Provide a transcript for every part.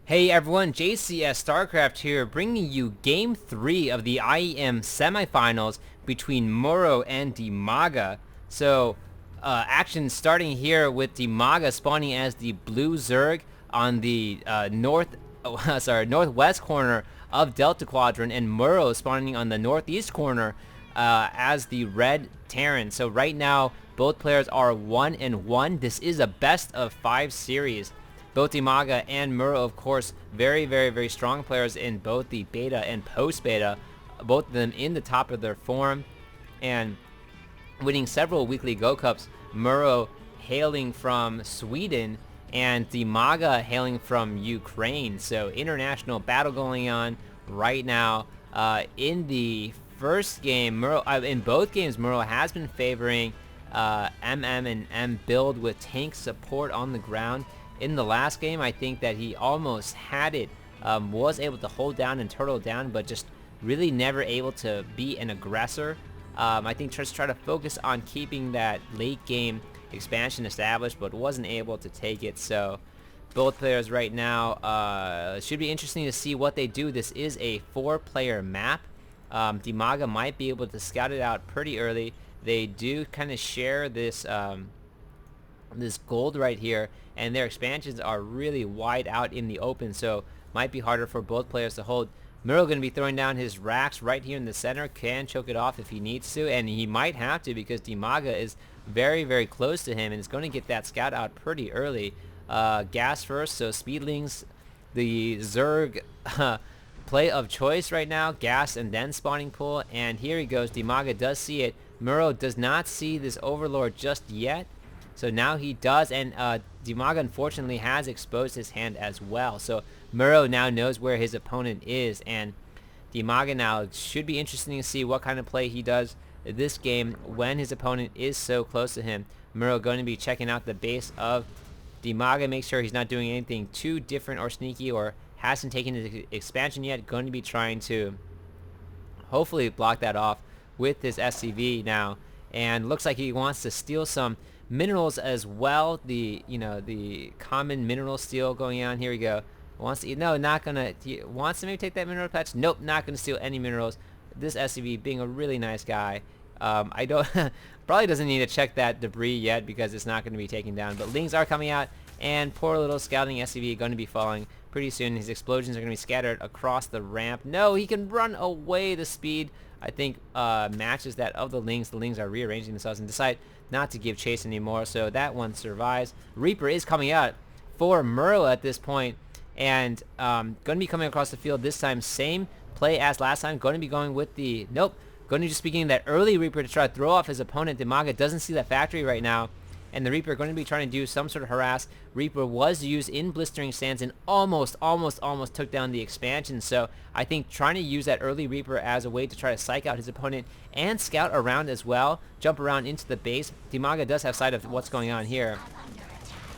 Hey everyone, JCS StarCraft here, bringing you Game 3 of the IEM Semifinals between MorroW and DIMAGA. Action starting here with DIMAGA spawning as the blue Zerg on the northwest corner of Delta Quadrant, and MorroW spawning on the northeast corner as the red Terran. So right now, both players are 1-1. This is a best of 5 series. Both DIMAGA and MorroW, of course, very strong players in both the beta and post-beta. Both of them in the top of their form and winning several weekly Go Cups. MorroW hailing from Sweden and DIMAGA hailing from Ukraine. So international battle going on right now. In the first game, in both games, MorroW has been favoring MM and M build with tank support on the ground. In the last game, I think that he almost had it, was able to hold down and turtle down, but just really never able to be an aggressor. I think just try to focus on keeping that late game expansion established, but wasn't able to take it. So both players right now, should be interesting to see what they do. This is a 4-player map. DIMAGA might be able to scout it out pretty early. They do kind of share this this gold right here, and their expansions are really wide out in the open, so might be harder for both players to hold. MorroW going to be throwing down his racks right here in the center, can choke it off if he needs to, and he might have to because DIMAGA is very close to him and is going to get that scout out pretty early. Gas first, so Speedlings, the Zerg play of choice right now, gas and then spawning pool, and here he goes. DIMAGA does see it. MorroW does not see this Overlord just yet. So now he does, and DIMAGA unfortunately has exposed his hand as well. So MorroW now knows where his opponent is, and DIMAGA now should be interesting to see what kind of play he does this game when his opponent is so close to him. MorroW going to be checking out the base of DIMAGA, make sure he's not doing anything too different or sneaky or hasn't taken the expansion yet. Going to be trying to hopefully block that off with his SCV now, and looks like he wants to steal some minerals as well. The common mineral steal going on. Here we go. Wants to, no, not gonna. Wants to maybe take that mineral patch. Nope, not gonna steal any minerals. This SCV being a really nice guy. I don't probably doesn't need to check that debris yet because it's not going to be taken down. But Lings are coming out, and poor little scouting SCV going to be falling pretty soon. His explosions are going to be scattered across the ramp. No, he can run away. The speed, I think, matches that of the Lings. The Lings are rearranging themselves and decide not to give chase anymore, so that one survives. Reaper is coming out for MorroW at this point, and going to be coming across the field this time. Same play as last time. Going to be going with the going to just be getting that early Reaper to try to throw off his opponent. DIMAGA doesn't see that factory right now, and the Reaper going to be trying to do some sort of harass. Reaper was used in Blistering Sands and almost took down the expansion. So I think trying to use that early Reaper as a way to try to psych out his opponent and scout around as well, jump around into the base. DIMAGA does have sight of what's going on here.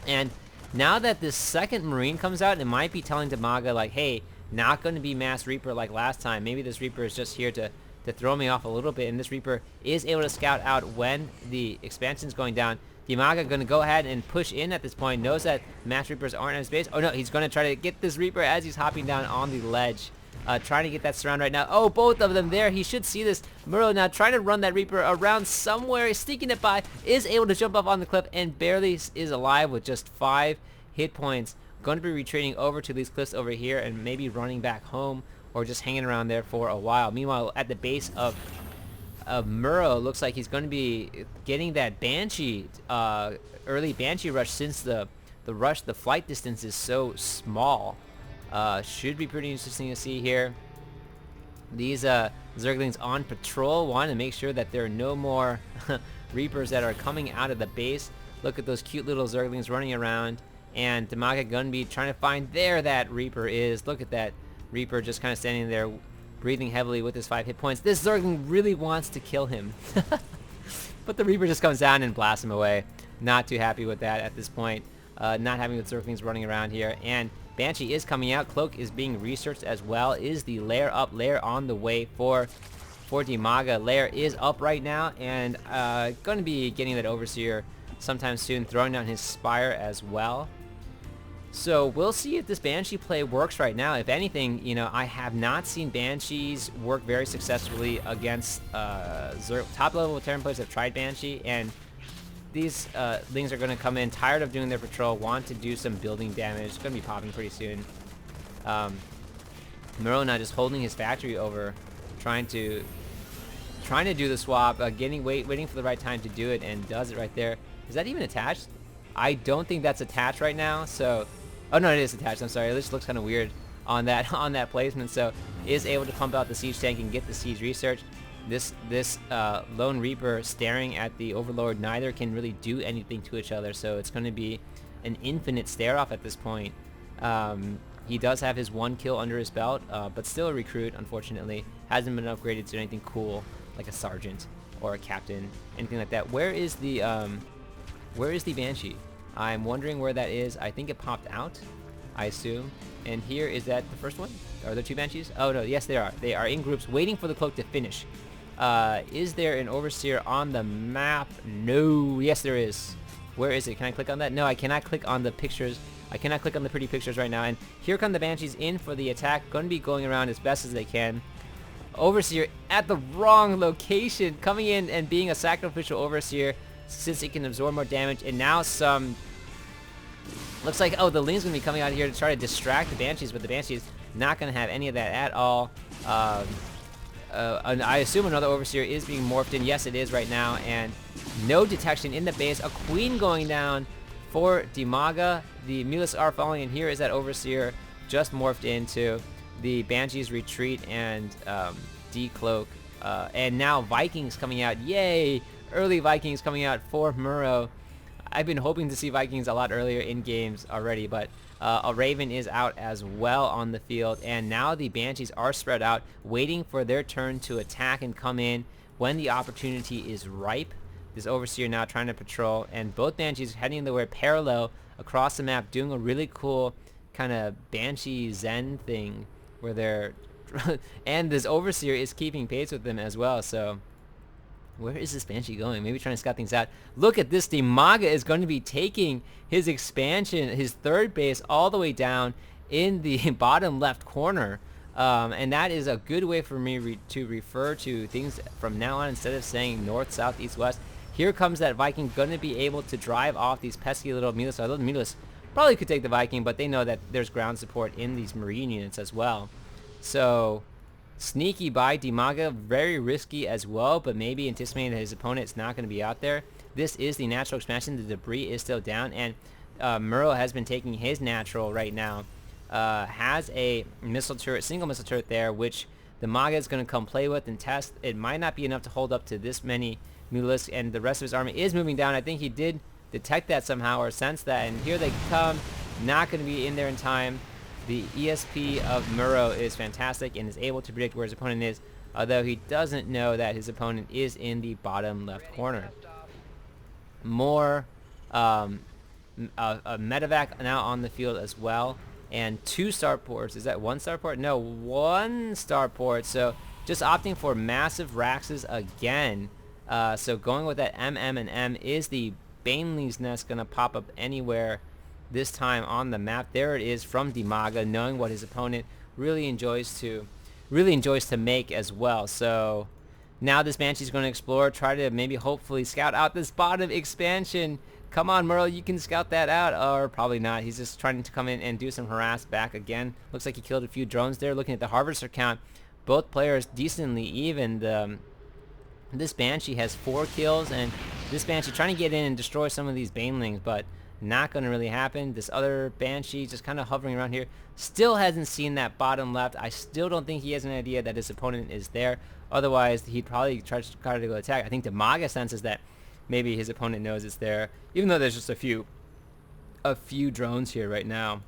And now that this second Marine comes out, it might be telling DIMAGA like, hey, not going to be mass Reaper like last time. Maybe this Reaper is just here to throw me off a little bit, and this Reaper is able to scout out when the expansion's going down. DIMAGA going to go ahead and push in at this point, knows that mass Reapers aren't in his base. Oh no, he's going to try to get this Reaper as he's hopping down on the ledge. Trying to get that surround right now. Oh, both of them there. He should see this. MorroW now trying to run that Reaper around somewhere, sneaking it by, is able to jump up on the cliff and barely is alive with just 5 hit points. Going to be retreating over to these cliffs over here and maybe running back home or just hanging around there for a while. Meanwhile, at the base of MorroW, looks like he's going to be getting that Banshee, early Banshee rush, since the flight distance is so small. Should be pretty interesting to see here. These Zerglings on patrol want to make sure that there are no more Reapers that are coming out of the base. Look at those cute little Zerglings running around, and DIMAGA going to be trying to find there that Reaper is. Look at that Reaper just kind of standing there, breathing heavily with his 5 hit points. This Zergling really wants to kill him. But the Reaper just comes down and blasts him away. Not too happy with that at this point. Not having the Zerglings running around here. And Banshee is coming out. Cloak is being researched as well. Is the lair up? Lair on the way for DIMAGA. Lair is up right now, and going to be getting that Overseer sometime soon, throwing down his Spire as well. So we'll see if this Banshee play works right now. If anything, you know, I have not seen Banshees work very successfully against top-level Terran players have tried Banshee, and these things are going to come in tired of doing their patrol, want to do some building damage. It's going to be popping pretty soon. MorroW now just holding his factory over, trying to do the swap, waiting for the right time to do it, and does it right there. Is that even attached? I don't think that's attached right now. So, oh no, it is attached. I'm sorry. It just looks kind of weird on that placement. So, is able to pump out the siege tank and get the siege research. This Lone Reaper staring at the Overlord. Neither can really do anything to each other. So it's going to be an infinite stare off at this point. He does have his 1 kill under his belt, but still a recruit. Unfortunately, hasn't been upgraded to anything cool like a sergeant or a captain, anything like that. Where is the Banshee? I'm wondering where that is. I think it popped out, I assume. And here, is that the first one? Are there 2 Banshees? Oh no, yes they are. They are in groups waiting for the cloak to finish. Is there an Overseer on the map? No. Yes there is. Where is it? Can I click on that? No, I cannot click on the pictures. I cannot click on the pretty pictures right now. And here come the Banshees in for the attack. Going to be going around as best as they can. Overseer at the wrong location, coming in and being a sacrificial Overseer since it can absorb more damage. And now some... Looks like, oh, the Ling's going to be coming out here to try to distract the Banshees, but the Banshees not going to have any of that at all. And I assume another Overseer is being morphed in. Yes, it is right now. And no detection in the base. A Queen going down for DIMAGA. The Mulas are falling, and here is that Overseer just morphed into the Banshees retreat and decloak. And now Vikings coming out. Yay! Early Vikings coming out for MorroW. I've been hoping to see Vikings a lot earlier in games already, but a Raven is out as well on the field, and now the Banshees are spread out, waiting for their turn to attack and come in when the opportunity is ripe. This Overseer now trying to patrol, and both Banshees heading the way parallel across the map, doing a really cool kind of Banshee Zen thing where they're... and this Overseer is keeping pace with them as well, so... Where is this Banshee going? Maybe trying to scout things out. Look at this. DIMAGA is going to be taking his expansion, his third base, all the way down in the bottom left corner. And that is a good way for me to refer to things from now on instead of saying north, south, east, west. Here comes that Viking, going to be able to drive off these pesky little Mulas. Although the Mulas probably could take the Viking, but they know that there's ground support in these Marine units as well. So... sneaky by DIMAGA, very risky as well, but maybe anticipating that his opponent is not going to be out there. This is the natural expansion. The debris is still down, and MorroW has been taking his natural right now. Has a missile turret, single missile turret there, which DIMAGA is going to come play with and test. It might not be enough to hold up to this many Mulas, and the rest of his army is moving down. I think he did detect that somehow or sense that, and here they come. Not going to be in there in time. The ESP of MorroW is fantastic and is able to predict where his opponent is, although he doesn't know that his opponent is in the bottom left corner. More a medevac now on the field as well, and 2 starports. Is that 1 starport? No, 1 starport. So just opting for massive Raxes again. So going with that MM and M. Is the Baneling's Nest going to pop up anywhere this time on the map? There it is from DIMAGA, knowing what his opponent really enjoys to make as well. So now this Banshee's going to explore, try to maybe hopefully scout out this bottom expansion. Come on, MorroW, you can scout that out. Or probably not. He's just trying to come in and do some harass back again. Looks like he killed a few drones there. Looking at the harvester count, both players decently even. This Banshee has 4 kills, and this Banshee trying to get in and destroy some of these Banelings, but not going to really happen. This other Banshee just kind of hovering around here. Still hasn't seen that bottom left. I still don't think he has an idea that his opponent is there. Otherwise, he'd probably try to go attack. I think DIMAGA senses that maybe his opponent knows it's there, even though there's just a few drones here right now.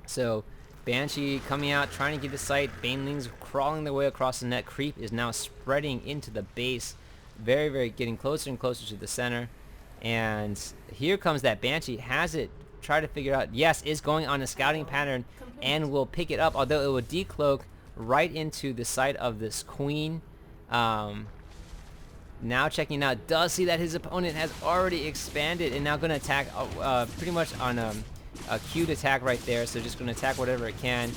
So Banshee coming out, trying to get the site. Banelings crawling their way across the net. Creep is now spreading into the base. Very, very getting closer and closer to the center. And here comes that Banshee. Has it. Try to figure out. Yes, is going on a scouting pattern and will pick it up. Although it will decloak right into the site of this Queen. Now checking out. Does see that his opponent has already expanded and now going to attack pretty much on a cute attack right there, so just going to attack whatever it can.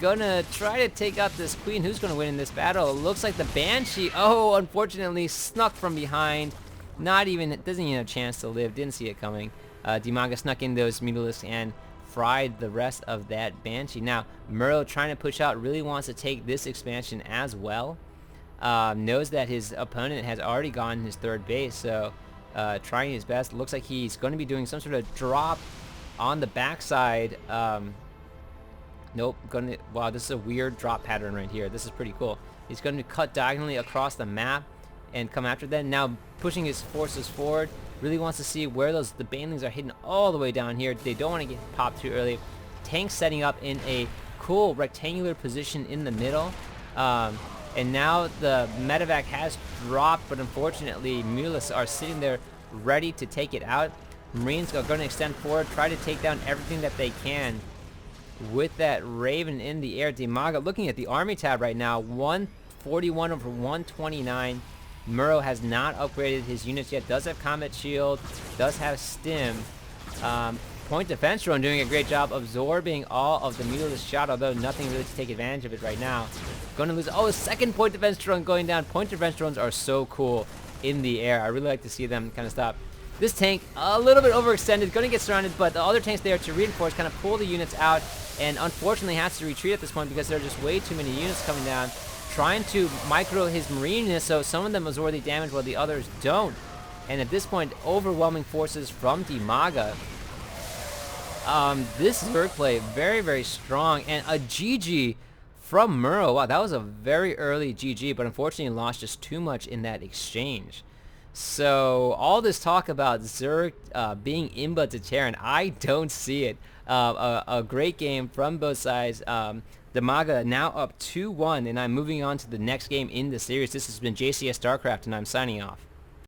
Gonna try to take out this queen. Who's gonna win in this battle? It looks like the Banshee. Oh, unfortunately, snuck from behind. Doesn't even have a chance to live. Didn't see it coming. DIMAGA snuck in those Mutalisks and fried the rest of that Banshee. Now, MorroW trying to push out, really wants to take this expansion as well. Knows that his opponent has already gone his third base, so trying his best. Looks like he's going to be doing some sort of drop on the backside. Nope, wow, this is a weird drop pattern right here. This is pretty cool. He's going to cut diagonally across the map and come after them. Now pushing his forces forward. Really wants to see where the banelings are hidden all the way down here. They don't want to get popped too early. Tank setting up in a cool rectangular position in the middle. And now the medevac has dropped, but unfortunately Mutalisks are sitting there ready to take it out. Marines are going to extend forward, try to take down everything that they can. With that Raven in the air, DIMAGA looking at the army tab right now, 141 over 129. MorroW has not upgraded his units yet. Does have Combat Shield, does have Stim. Point Defense Drone doing a great job absorbing all of the Mutalisk shot, although nothing really to take advantage of it right now. Going to lose, a second Point Defense Drone going down. Point Defense Drones are so cool in the air. I really like to see them kind of stop. This tank, a little bit overextended, going to get surrounded, but the other tanks there to reinforce, kind of pull the units out, and unfortunately has to retreat at this point because there are just way too many units coming down, trying to micro his marine units, so some of them absorb the damage while the others don't. And at this point, overwhelming forces from DIMAGA. This Zerg play, very, very strong, and a GG from MorroW. Wow, that was a very early GG, but unfortunately lost just too much in that exchange. So all this talk about Zerg being imba to Terran, I don't see it. A great game from both sides. DIMAGA now up 2-1, and I'm moving on to the next game in the series. This has been JCS StarCraft, and I'm signing off.